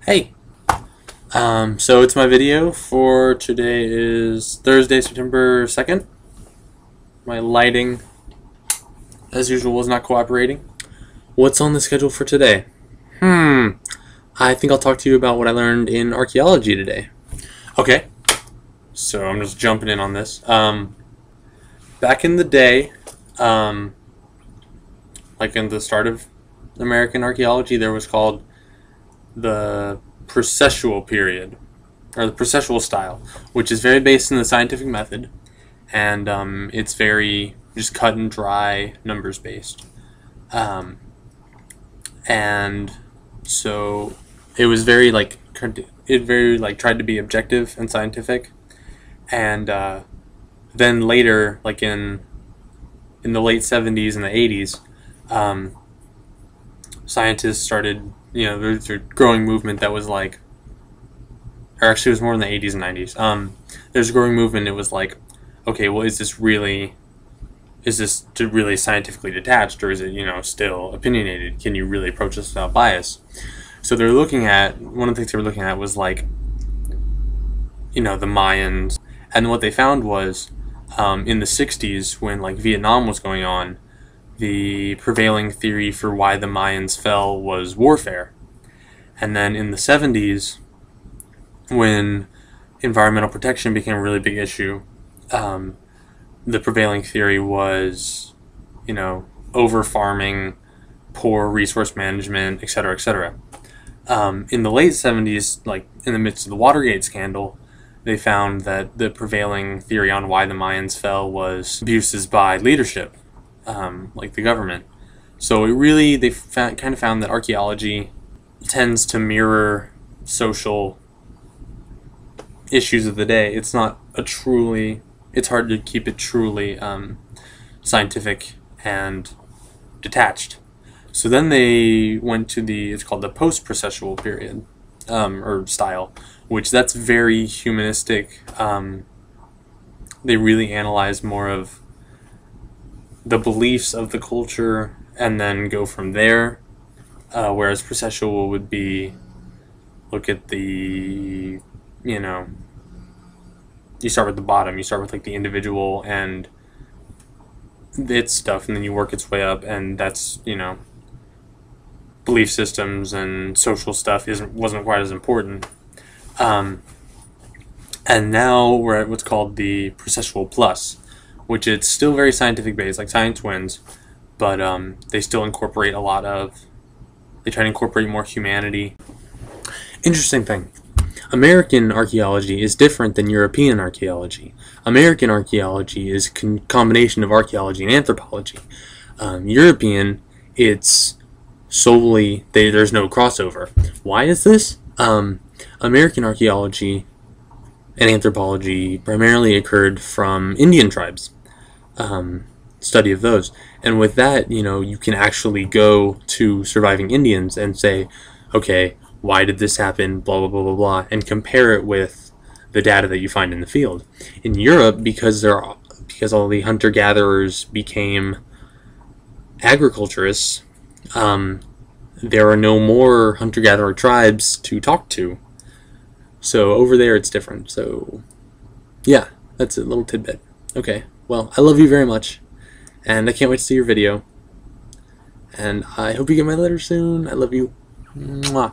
Hey, so it's my video for today is Thursday, September 2nd. My lighting, as usual, is not cooperating. What's on the schedule for today? I think I'll talk to you about what I learned in archaeology today. Okay, so I'm just jumping in on this. Back in the day, like in the start of American archaeology, there was called the processual period, or the processual style, which is very based in the scientific method, and it's very just cut and dry, numbers based, and so it was very tried to be objective and scientific, and then later, like in the late 70s and the 80s, scientists started, there's a growing movement that was like, or actually it was more in the 80s and 90s. There's a growing movement. It was like, okay, well, is this really scientifically detached, or is it, still opinionated? Can you really approach this without bias? So they're looking at, one of the things they were looking at was like, the Mayans, and what they found was, in the 60s, when like Vietnam was going on, the prevailing theory for why the Mayans fell was warfare. And then in the 70s, when environmental protection became a really big issue, the prevailing theory was, over farming, poor resource management, etc., etc. In the late 70s, like in the midst of the Watergate scandal, they found that the prevailing theory on why the Mayans fell was abuses by leadership, like the government. So they kind of found that archaeology tends to mirror social issues of the day. It's hard to keep it truly scientific and detached. So then they went to it's called the post-processual period, or style, which that's very humanistic. They really analyze more of the beliefs of the culture and then go from there, whereas processual would be look at the, you start with the bottom, you start with like the individual and its stuff, and then you work its way up, and that's, belief systems and social stuff wasn't quite as important. And now we're at what's called the processual plus, which it's still very scientific based, like science wins, but they still incorporate they try to incorporate more humanity. Interesting thing. American archaeology is different than European archaeology. American archaeology is a combination of archaeology and anthropology. European, it's solely, there's no crossover. Why is this? American archaeology and anthropology primarily occurred from Indian tribes, study of those. And with that, you can actually go to surviving Indians and say, okay, why did this happen, blah, blah, blah, blah, blah, and compare it with the data that you find in the field. In Europe, because all the hunter-gatherers became agriculturists, there are no more hunter-gatherer tribes to talk to. So over there it's different. So yeah, that's a little tidbit. Okay, well, I love you very much, and I can't wait to see your video, and I hope you get my letter soon. I love you. Mwah.